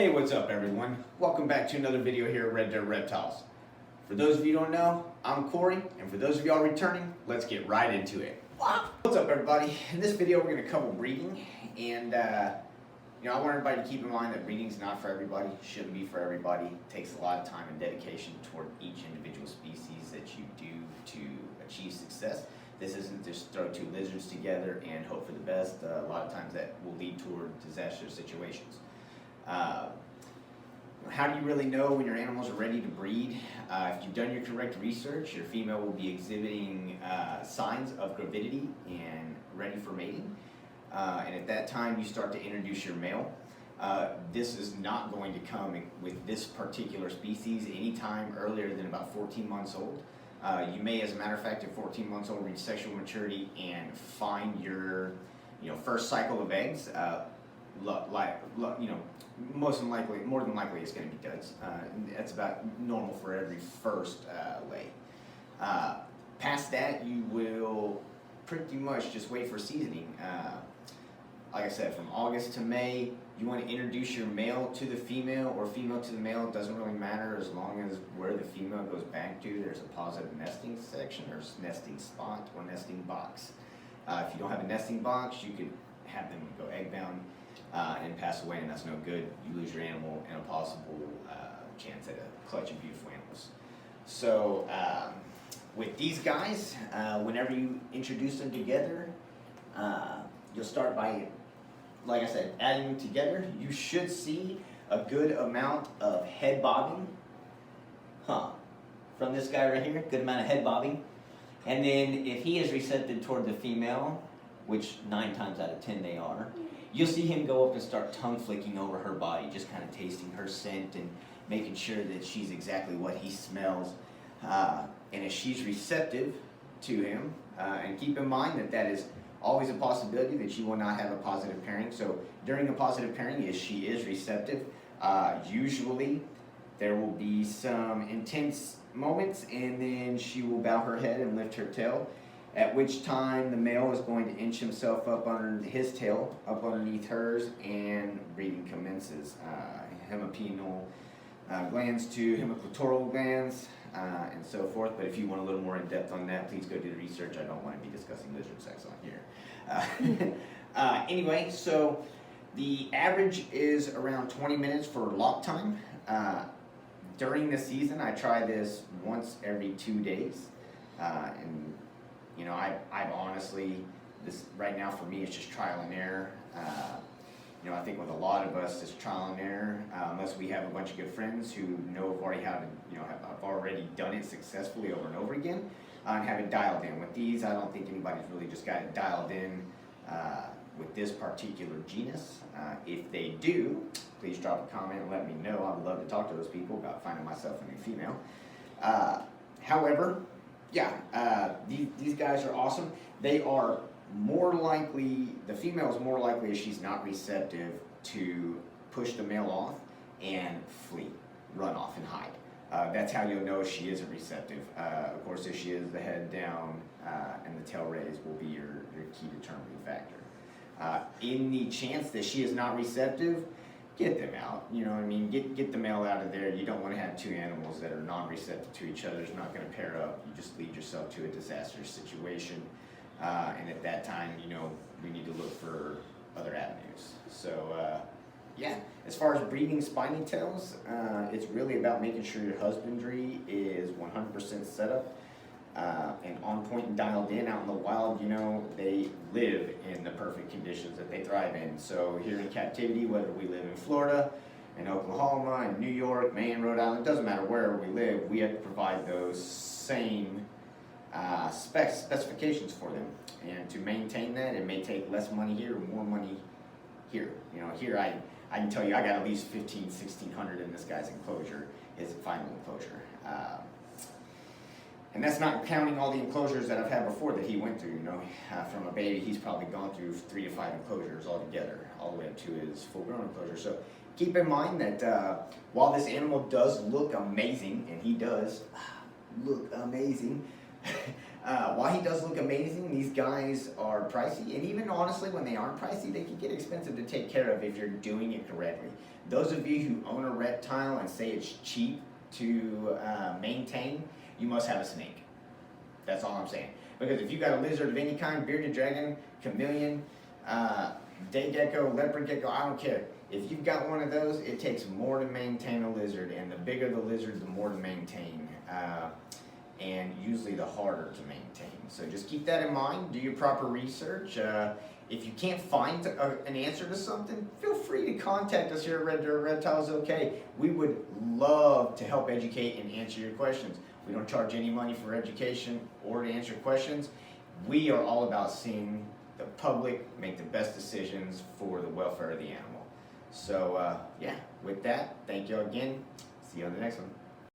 Hey, what's up everyone? Welcome back to another video here at Red Dirt Reptiles. For those of you who don't know, I'm Corey, and for those of y'all returning, let's get right into it. What's up everybody? In this video we're going to cover breeding, and I want everybody to keep in mind that breeding is not for everybody, shouldn't be for everybody. It takes a lot of time and dedication toward each individual species that you do to achieve success. This isn't just throw two lizards together and hope for the best. A lot of times that will lead toward disastrous situations. How do you really know when your animals are ready to breed? If you've done your correct research, your female will be exhibiting signs of gravidity and ready for mating. And at that time, you start to introduce your male. This is not going to come with this particular species anytime earlier than about 14 months old. You may, as a matter of fact, at 14 months old, reach sexual maturity and find your, first cycle of eggs. More than likely, it's going to be duds. That's about normal for every first lay. Past that, you will pretty much just wait for seasoning. Like I said, from August to May, you want to introduce your male to the female or female to the male. It doesn't really matter as long as where the female goes back to, there's a positive nesting section or nesting spot or nesting box. If you don't have a nesting box, you could have them go egg bound and pass away, and that's no good. You lose your animal and a possible chance at a clutch of beautiful animals. So with these guys, whenever you introduce them together, you'll start by, like I said, adding them together. You should see a good amount of head bobbing. From this guy right here, good amount of head bobbing. And then if he is receptive toward the female, which 9 times out of 10 they are, you'll see him go up and start tongue flicking over her body, just kind of tasting her scent and making sure that she's exactly what he smells. And if she's receptive to him, and keep in mind that that is always a possibility that you will not have a positive pairing. So during a positive pairing, if she is receptive, usually there will be some intense moments, and then she will bow her head and lift her tail, at which time the male is going to inch himself up under his tail, up underneath hers, and breeding commences. Hemipenal glands to hemiclitoral glands, and so forth. But if you want a little more in depth on that, please go do the research. I don't want to be discussing lizard sex on here. Anyway, so the average is around 20 minutes for lock time. During the season, I try this once every 2 days, and I've honestly, this right now for me, it's just trial and error. I think with a lot of us, it's trial and error, unless we have a bunch of good friends who know already how to, have already done it successfully over and over again, and have it dialed in. With these, I don't think anybody's really just got it dialed in with this particular genus. If they do, please drop a comment and let me know. I would love to talk to those people about finding myself a new female. However, these guys are awesome. They are more likely, the female is more likely if she's not receptive to push the male off and flee, run off and hide. That's how you'll know she isn't receptive. Of course, if she is, the head down and the tail raised will be your key determining factor. In the chance that she is not receptive, get them out. You know what I mean? Get the male out of there. You don't want to have two animals that are non-receptive to each other. It's not going to pair up. You just lead yourself to a disastrous situation. And at that time, we need to look for other avenues. So, as far as breeding spiny tails, it's really about making sure your husbandry is 100% set up and on point and dialed in. Out in the wild, they live in the perfect conditions that they thrive in. So here in captivity, whether we live in Florida, in Oklahoma, in New York, Maine, Rhode Island, doesn't matter where we live, we have to provide those same specifications for them. And to maintain that, it may take less money here or more money here. Here I can tell you I got at least 1,600 in this guy's enclosure, his final enclosure. And that's not counting all the enclosures that I've had before that he went through. From a baby, he's probably gone through 3 to 5 enclosures altogether, all the way up to his full-grown enclosure. So keep in mind that while this animal does look amazing, and he does look amazing, While he does look amazing, these guys are pricey, and even honestly, when they aren't pricey, they can get expensive to take care of if you're doing it correctly. Those of you who own a reptile and say it's cheap to maintain, you must have a snake. That's all I'm saying. Because if you got a lizard of any kind, bearded dragon, chameleon, day gecko, leopard gecko, I don't care. If you've got one of those, it takes more to maintain a lizard, and the bigger the lizard, the more to maintain, and usually the harder to maintain. So just keep that in mind, do your proper research. If you can't find an answer to something, feel free to contact us here at Red Dirt Reptiles OK. We would love to help educate and answer your questions. We don't charge any money for education or to answer questions. We are all about seeing the public make the best decisions for the welfare of the animal. So yeah, with that, thank you again. See you on the next one.